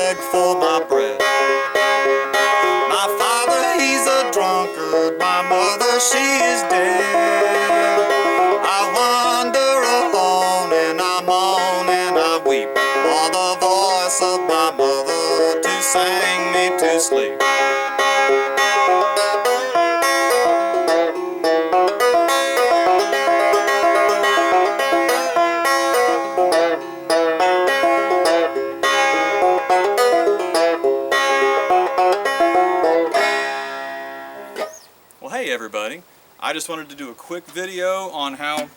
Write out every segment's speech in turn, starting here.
beg for my bread. My father, he's a drunkard, my mother, she is dead. I wander alone and I moan and I weep for the voice of my mother to sing me to sleep. Hey everybody, I just wanted to do a quick video on how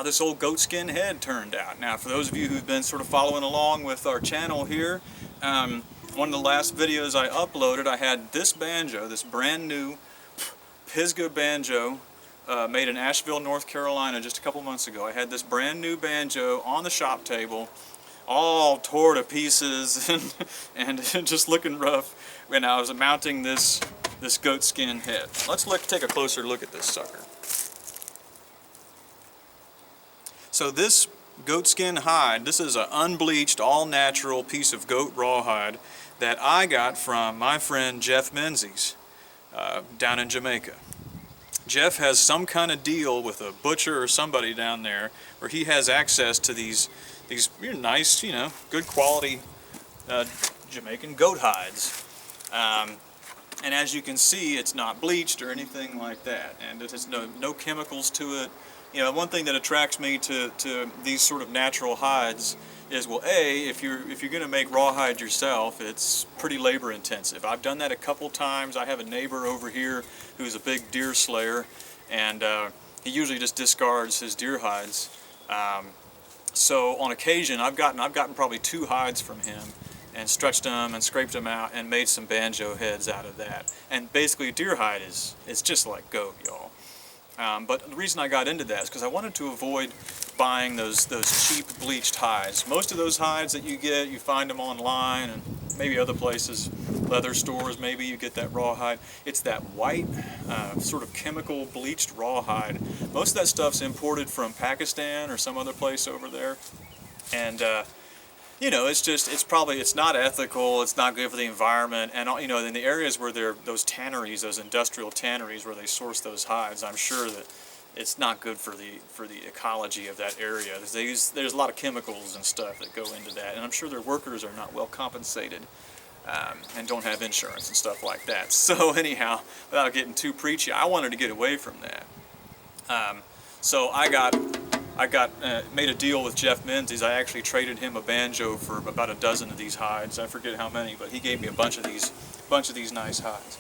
this old goatskin head turned out. Now for those of you who've been sort of following along with our channel here, one of the last videos I uploaded, I had this banjo, this brand new Pisgah banjo made in Asheville, North Carolina just a couple months ago. I had this brand new banjo on the shop table, all tore to pieces and just looking rough when I was mounting this goatskin head. Let's take a closer look at this sucker. So this goatskin hide, this is an unbleached, all-natural piece of goat rawhide that I got from my friend Jeff Menzies down in Jamaica. Jeff has some kind of deal with a butcher or somebody down there where he has access to these nice, good quality Jamaican goat hides. And as you can see, it's not bleached or anything like that, and it has no chemicals to it. One thing that attracts me to these sort of natural hides is, well, A, if you're going to make rawhide yourself, it's pretty labor intensive. I've done that a couple times. I have a neighbor over here who's a big deer slayer, and he usually just discards his deer hides. So on occasion, I've gotten probably 2 hides from him, and stretched them and scraped them out and made some banjo heads out of that. And basically deer hide it's just like goat, y'all. But the reason I got into that is because I wanted to avoid buying those cheap bleached hides. Most of those hides that you find them online and maybe other places, leather stores, maybe you get that rawhide. It's that white, sort of chemical bleached rawhide. Most of that stuff's imported from Pakistan or some other place over there. And it's not ethical, it's not good for the environment, and in the areas where those tanneries, those industrial tanneries where they source those hides, I'm sure that it's not good for the ecology of that area. There's a lot of chemicals and stuff that go into that, and I'm sure their workers are not well compensated and don't have insurance and stuff like that. So anyhow, without getting too preachy, I wanted to get away from that. So I made a deal with Jeff Menzies. I actually traded him a banjo for about a dozen of these hides. I forget how many, but he gave me a bunch of these nice hides.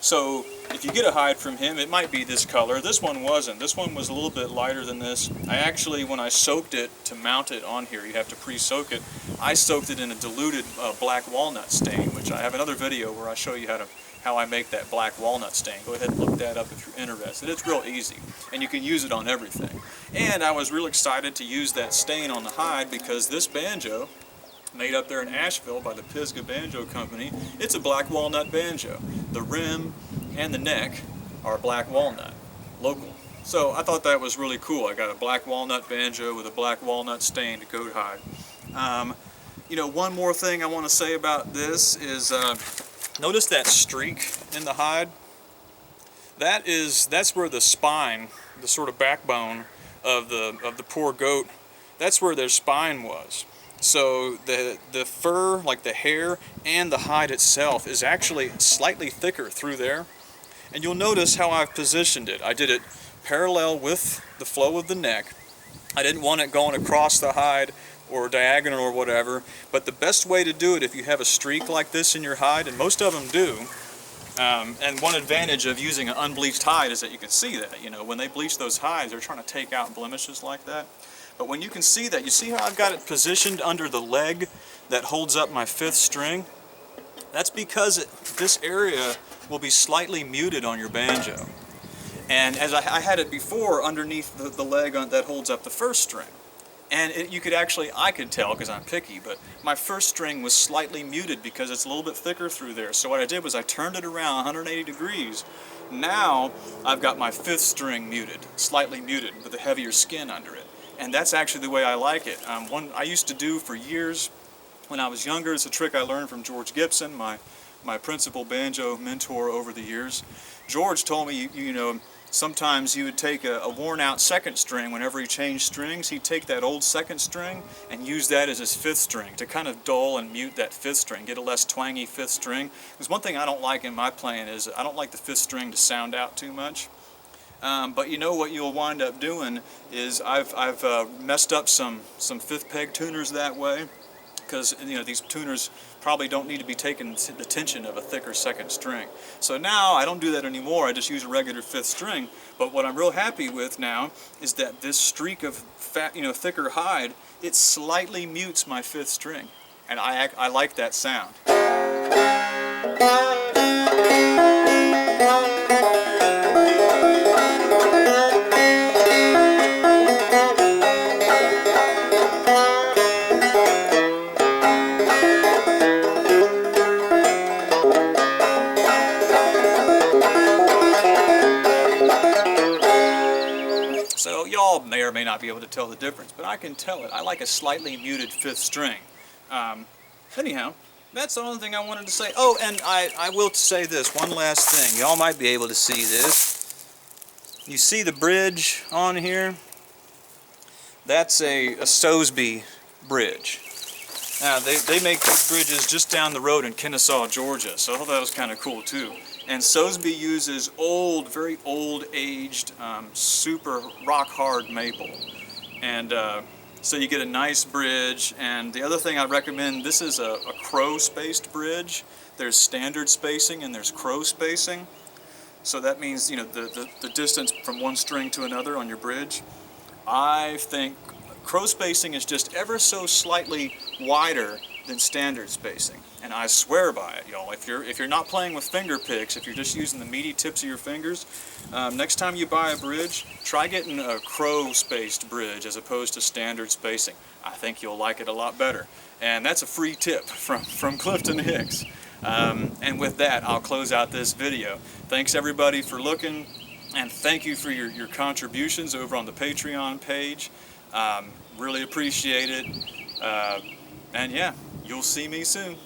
So if you get a hide from him, it might be this color. This one wasn't. This one was a little bit lighter than this. I actually, when I soaked it to mount it on here, you have to pre-soak it, I soaked it in a diluted black walnut stain, which I have another video where I show you how I make that black walnut stain. Go ahead and look that up if you're interested. It's real easy, and you can use it on everything. And I was real excited to use that stain on the hide because this banjo, made up there in Asheville by the Pisgah Banjo Company, it's a black walnut banjo. The rim and the neck are black walnut, local. So I thought that was really cool. I got a black walnut banjo with a black walnut stained goat hide. One more thing I want to say about this is, notice that streak in the hide? That's where the spine, the sort of backbone of the poor goat, that's where their spine was. So the fur, like the hair and the hide itself, is actually slightly thicker through there. And you'll notice how I've positioned it. I did it parallel with the flow of the neck. I didn't want it going across the hide or diagonal or whatever, but the best way to do it if you have a streak like this in your hide, and most of them do, and one advantage of using an unbleached hide is that you can see that. When they bleach those hides, they're trying to take out blemishes like that. But when you can see that, you see how I've got it positioned under the leg that holds up my 5th string? That's because this area will be slightly muted on your banjo. And as I had it before underneath the leg that holds up the 1st string. And I could tell because I'm picky, but my 1st string was slightly muted because it's a little bit thicker through there. So what I did was I turned it around 180 degrees. Now I've got my 5th string muted, slightly muted with a heavier skin under it. And that's actually the way I like it. I used to do for years when I was younger. It's a trick I learned from George Gibson, my principal banjo mentor over the years. George told me, you know, sometimes you would take a worn-out second string. Whenever he changed strings, he'd take that old second string and use that as his fifth string to kind of dull and mute that fifth string, get a less twangy fifth string. Because one thing I don't like in my playing is I don't like the fifth string to sound out too much. But you know what you'll wind up doing is I've messed up some fifth peg tuners that way, because you know these tuners probably don't need to be taking the tension of a thicker second string. So now I don't do that anymore. I just use a regular fifth string. But what I'm real happy with now is that this streak of fat, you know, thicker hide, it slightly mutes my fifth string, and I like that sound. So y'all may or may not be able to tell the difference, but I can tell it. I like a slightly muted fifth string. Anyhow, that's the only thing I wanted to say. Oh, and I will say this, one last thing. Y'all might be able to see this. You see the bridge on here? That's a Sosby bridge. Now, they make these bridges just down the road in Kennesaw, Georgia, so I thought that was kind of cool too. And Sosby uses old, very old aged, super rock hard maple. And so you get a nice bridge. And the other thing I recommend, this is a crow spaced bridge. There's standard spacing and there's crow spacing. So that means, you know, the distance from one string to another on your bridge. I think crow spacing is just ever so slightly wider than standard spacing, and I swear by it, y'all. If you're not playing with finger picks, if you're just using the meaty tips of your fingers, next time you buy a bridge, try getting a crow spaced bridge as opposed to standard spacing. I think you'll like it a lot better, and that's a free tip from Clifton Hicks. And with that, I'll close out this video. Thanks everybody for looking, and thank you for your contributions over on the Patreon page. Really appreciate it. And yeah, you'll see me soon.